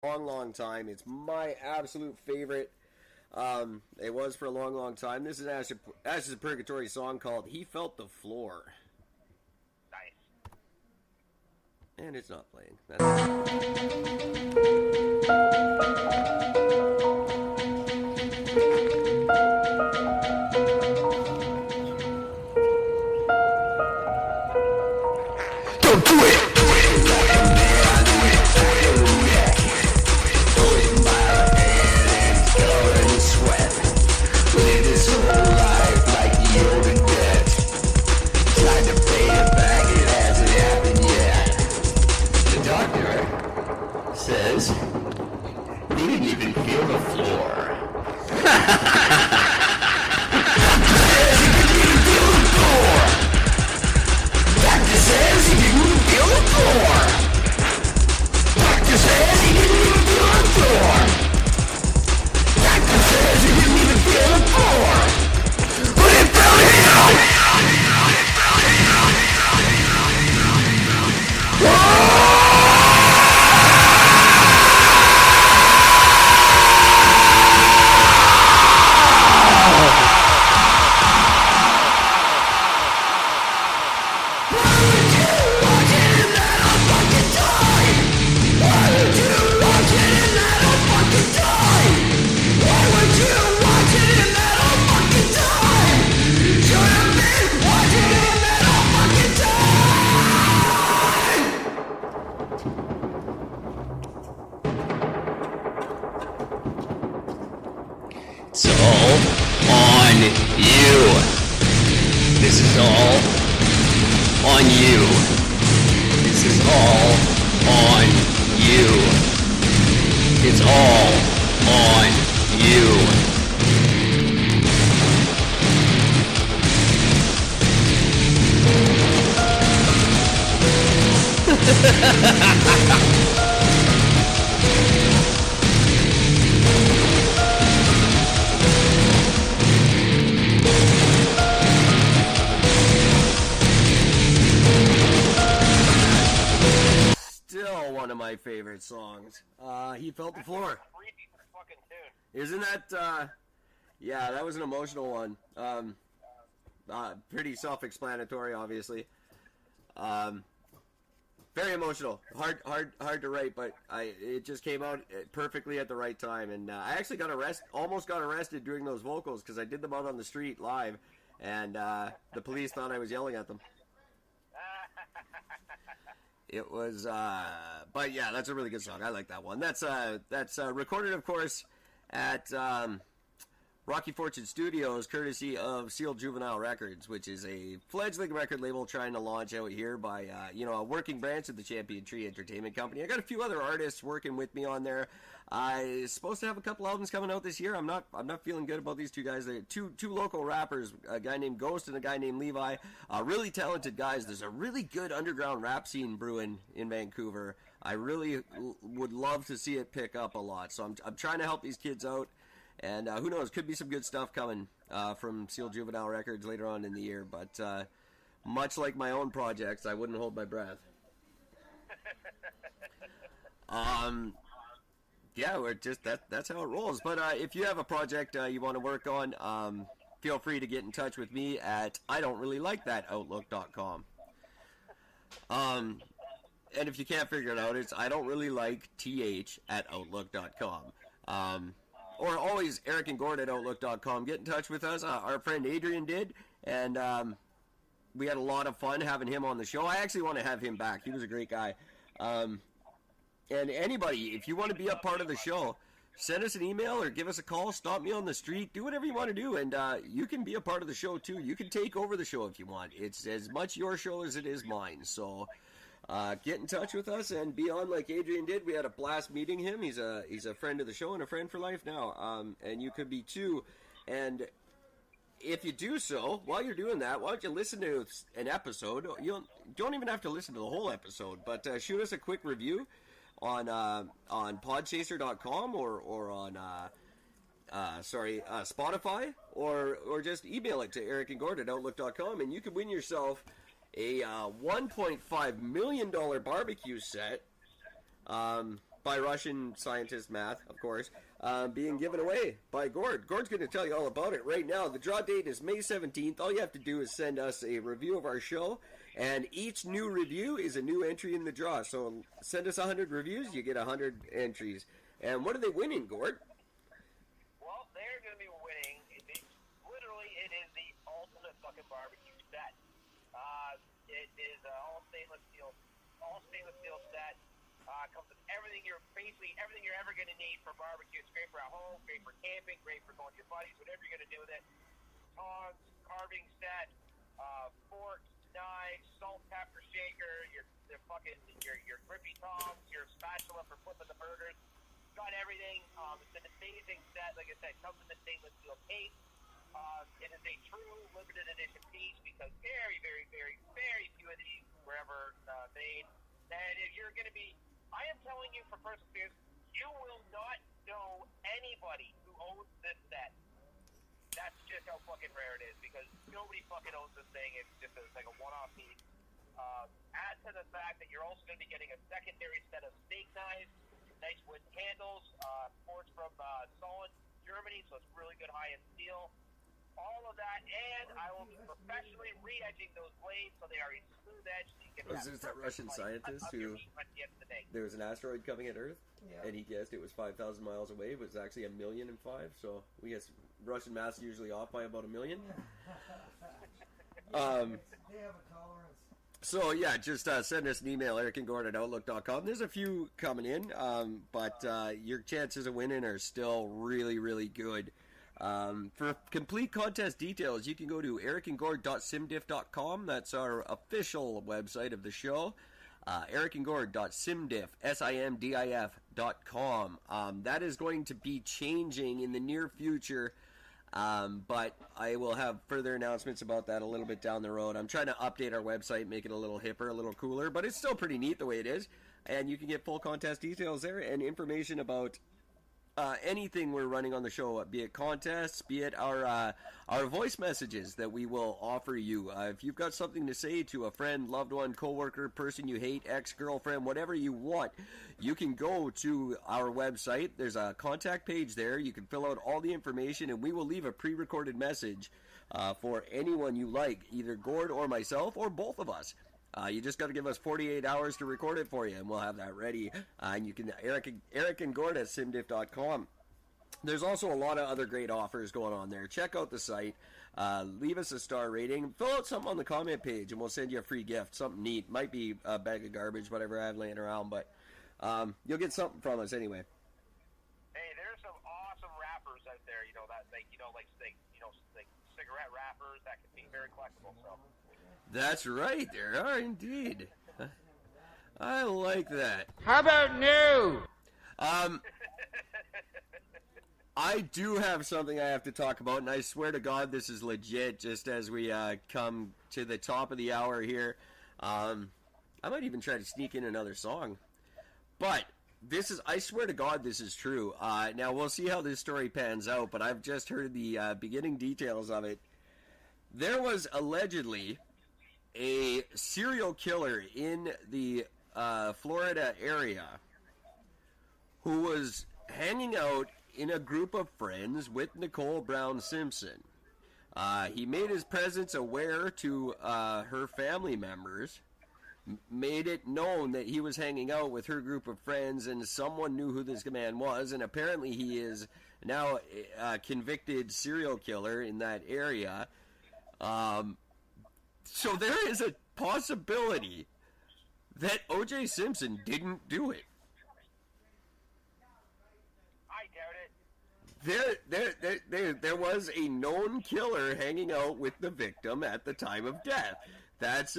long time. It's my absolute favorite. It was for a long time. This is Ash's Purgatory song called "He Felt the Floor," Nice. and it's not playing. Don't do it! Says he didn't even feel the floor. Doctor says he didn't even feel the floor. Doctor says he didn't even feel the floor. Doctor says he didn't even feel the floor. But it felt him. It's all on you. This is all on you. This is all on you. It's all on you. Still one of my favorite songs. He Felt the Floor. Creepy fucking tune. Isn't that? Yeah, that was an emotional one. Pretty self-explanatory, obviously. Very emotional. Hard to write, but it just came out perfectly at the right time. And I actually almost got arrested doing those vocals because I did them out on the street live, and the police thought I was yelling at them. It was, but yeah, that's a really good song. I like that one. That's recorded, of course, at Rocky Fortune Studios, courtesy of Sealed Juvenile Records, which is a fledgling record label trying to launch out here by, a working branch of the Champion Tree Entertainment Company. I got a few other artists working with me on there. I'm supposed to have a couple albums coming out this year. I'm not feeling good about these two guys. They're two local rappers, a guy named Ghost and a guy named Levi. Really talented guys. There's a really good underground rap scene brewing in Vancouver. I really would love to see it pick up a lot. So I'm trying to help these kids out. And who knows, could be some good stuff coming from Sealed Juvenile Records later on in the year. But much like my own projects, I wouldn't hold my breath. Yeah, we're just that's how it rolls. But if you have a project you want to work on, feel free to get in touch with me at idon'treallylikethatOutlook.com. And if you can't figure it out, it's idon'treallyliketh@outlook.com. Or always Eric and Gord at Outlook.com. Get in touch with us. Our friend Adrian did, and we had a lot of fun having him on the show. I actually want to have him back. He was a great guy. And anybody, if you want to be a part of the show, send us an email or give us a call, stop me on the street, do whatever you want to do, and you can be a part of the show too. You can take over the show if you want. It's as much your show as it is mine, so get in touch with us and be on like Adrian did. We had a blast meeting him. He's a friend of the show and a friend for life now, and you could be too. And if you do so, while you're doing that, why don't you listen to an episode? You don't even have to listen to the whole episode, but shoot us a quick review on podchaser.com or on Spotify, or just email it to ericandgord@outlook.com, and you could win yourself a $1.5 million barbecue set by by Russian scientist math, of course, being given away by Gord. Gord's going to tell you all about it right now. The draw date is May 17th. All you have to do is send us a review of our show, and each new review is a new entry in the draw. So send us 100 reviews, you get 100 entries. And what are they winning, Gord? Well, they're going to be winning. Literally, it is the ultimate fucking barbecue set. It is all stainless steel set. Comes with everything you're ever going to need for barbecue. It's great for at home, great for camping, great for going to your buddies, whatever you're going to do with it. Tongs, carving set, forks, knives, salt, pepper shaker, your grippy tongs, your spatula for flipping the burgers. Got everything. It's an amazing set. Like I said, it comes in the stainless steel case. It is a true limited edition piece because very, very, very, very few of these were ever made. And if you're going to be, I am telling you from personal experience, you will not know anybody who owns this set. That's just how fucking rare it is because nobody fucking owns this thing. It's just like a one-off piece. Add to the fact that you're also going to be getting a secondary set of steak knives, nice wood handles, forged from solid Germany, so it's really good high-end steel. All of that, and I will be professionally re-edging those blades so they are a smooth edge. So you can Was this that Russian scientist who there was an asteroid coming at Earth, and he guessed it was 5,000 miles away, but it was actually 1,005,000. So we guess Russian math's usually off by about 1 million. They have a tolerance. So yeah, just send us an email, ericandgord@outlook.com. There's a few coming in, but your chances of winning are still really, really good. For complete contest details, you can go to ericandgord.simdiff.com. That's our official website of the show. ericandgord.simdiff.com. That is going to be changing in the near future, but I will have further announcements about that a little bit down the road. I'm trying to update our website, make it a little hipper, a little cooler, but it's still pretty neat the way it is. And you can get full contest details there and information about anything we're running on the show, be it contests, be it our voice messages that we will offer you. If you've got something to say to a friend, loved one, coworker, person you hate, ex-girlfriend, whatever you want, you can go to our website. There's a contact page there. You can fill out all the information, and we will leave a pre-recorded message for anyone you like, either Gord or myself or both of us. You just got to give us 48 hours to record it for you, and we'll have that ready. And you can Eric and Gord at simdiff.com. There's also a lot of other great offers going on there. Check out the site. Leave us a star rating. Fill out something on the comment page, and we'll send you a free gift. Something neat. Might be a bag of garbage, whatever I have laying around, but you'll get something from us anyway. Hey, there's some awesome wrappers out there. Like cigarette wrappers that can be very collectible. So. That's right, there are indeed. I like that. How about new? I do have something I have to talk about, and I swear to God this is legit just as we come to the top of the hour here. I might even try to sneak in another song. But I swear to God this is true. Now we'll see how this story pans out, but I've just heard the beginning details of it. There was allegedly a serial killer in the Florida area who was hanging out in a group of friends with Nicole Brown Simpson. He made his presence aware to her family members, made it known that he was hanging out with her group of friends, and someone knew who this man was, and apparently he is now a convicted serial killer in that area. So there is a possibility that O.J. Simpson didn't do it. I doubt it. There was a known killer hanging out with the victim at the time of death. That's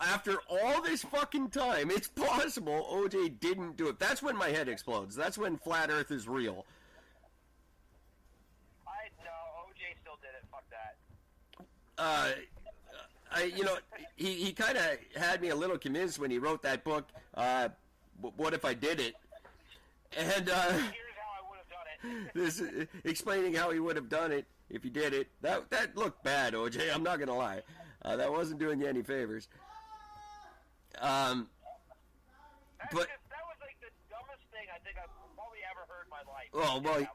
after all this fucking time, it's possible O.J. didn't do it. That's when my head explodes. That's when Flat Earth is real. O.J. still did it. Fuck that. He kind of had me a little convinced when he wrote that book, What If I Did It? And Here's how I would have done it. this explaining how he would have done it if he did it. That looked bad, OJ. I'm not gonna lie. That wasn't doing you any favors. That was like the dumbest thing think I've probably ever heard in my life. Oh, well,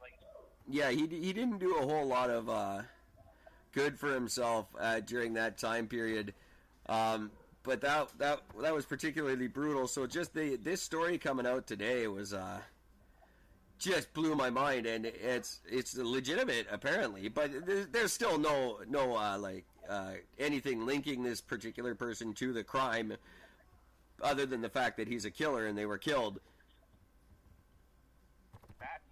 yeah, he didn't do a whole lot of good for himself during that time period. But that was particularly brutal. So just this story coming out today was just blew my mind, and it's legitimate apparently. But there's still no anything linking this particular person to the crime, other than the fact that he's a killer and they were killed. That's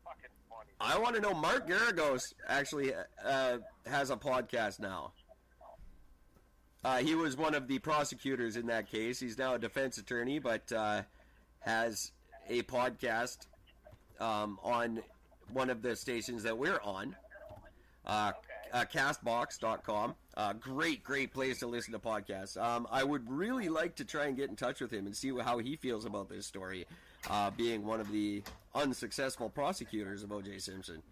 fucking funny. I want to know. Mark Garagos actually has a podcast now. He was one of the prosecutors in that case. He's now a defense attorney, but has a podcast on one of the stations that we're on, castbox.com. Great place to listen to podcasts. I would really like to try and get in touch with him and see how he feels about this story, being one of the unsuccessful prosecutors of O.J. Simpson.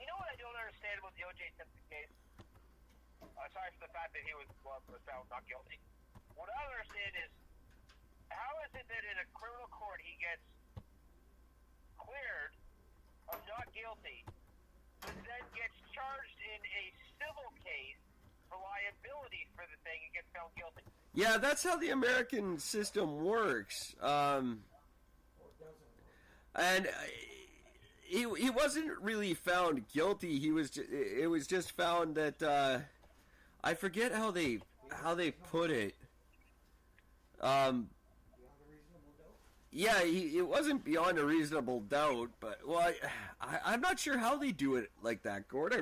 You know what I don't understand about the O.J. Simpson case? Aside from the fact that he was found not guilty, what I don't understand is how is it that in a criminal court he gets cleared of not guilty, but then gets charged in a civil case for liability for the thing and gets found guilty? Yeah, that's how the American system works. And he wasn't really found guilty. It was just found that I forget how they put it. Yeah, it wasn't beyond a reasonable doubt, but I'm not sure how they do it like that, Gord. I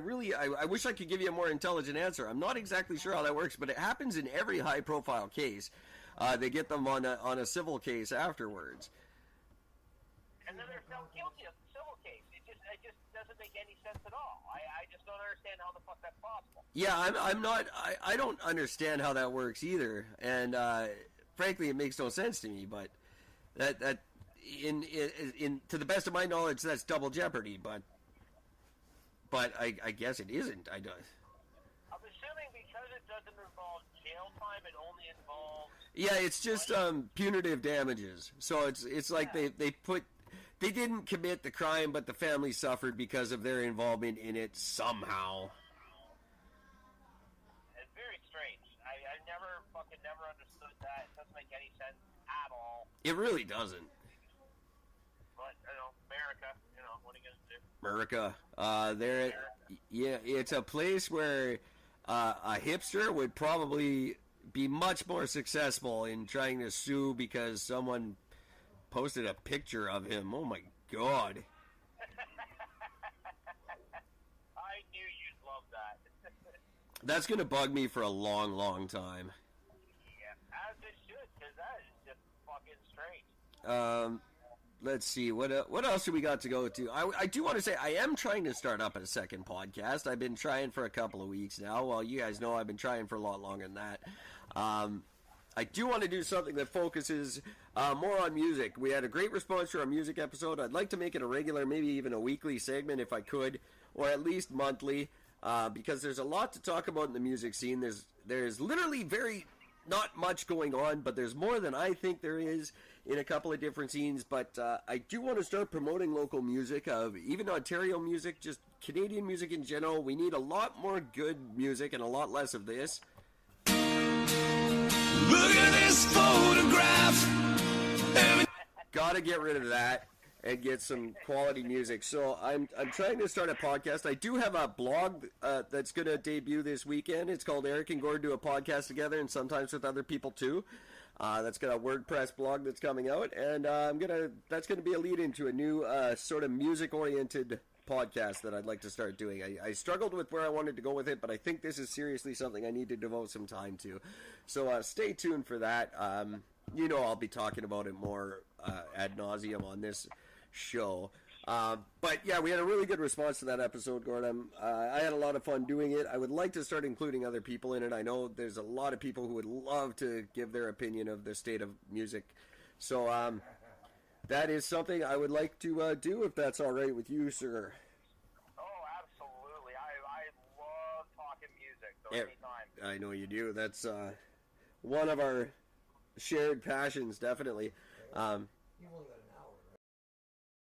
wish I could give you a more intelligent answer. I'm not exactly sure how that works, but it happens in every high-profile case. They get them on a civil case afterwards. And then they're found guilty of the civil case. It just doesn't make any sense at all. I just don't understand how the fuck that's possible. Yeah, I don't understand how that works either, and frankly, it makes no sense to me. But that in to the best of my knowledge, that's double jeopardy. But I guess it isn't. I don't. I'm assuming because it doesn't involve jail time, it only involves. Yeah, it's just punitive damages. So it's like they didn't commit the crime, but the family suffered because of their involvement in it somehow. It's very strange. I never understood that. It doesn't make any sense at all. It really doesn't. But, America, what are you going to do? America. It's a place where a hipster would probably be much more successful in trying to sue because someone posted a picture of him. Oh my God. I knew you'd love that. That's going to bug me for a long, long time. Yeah, as it should, because that is just fucking strange. Let's see, what else do we got to go to? I do want to say I am trying to start up a second podcast. I've been trying for a couple of weeks now. Well, you guys know I've been trying for a lot longer than that. I do want to do something that focuses more on music. We had a great response to our music episode. I'd like to make it a regular, maybe even a weekly segment if I could, or at least monthly, because there's a lot to talk about in the music scene. There's literally not much going on, but there's more than I think there is in a couple of different scenes. But I do want to start promoting local music, even Ontario music, just Canadian music in general. We need a lot more good music and a lot less of this. Look at this photograph. Gotta get rid of that and get some quality music. So I'm trying to start a podcast. I do have a blog that's going to debut this weekend. It's called Eric and Gord Do a Podcast Together, and sometimes with other people too. That's got a WordPress blog that's coming out, and that's gonna be a lead into a new sort of music-oriented podcast that I'd like to start doing. I struggled with where I wanted to go with it, but I think this is seriously something I need to devote some time to. So stay tuned for that. I'll be talking about it more ad nauseum on this show. But yeah, we had a really good response to that episode, Gordon. I had a lot of fun doing it. I would like to start including other people in it. I know there's a lot of people who would love to give their opinion of the state of music. So that is something I would like to do, if that's all right with you, sir. Oh, absolutely. I love talking music, so anytime. I know you do. That's one of our shared passions, definitely. You've only got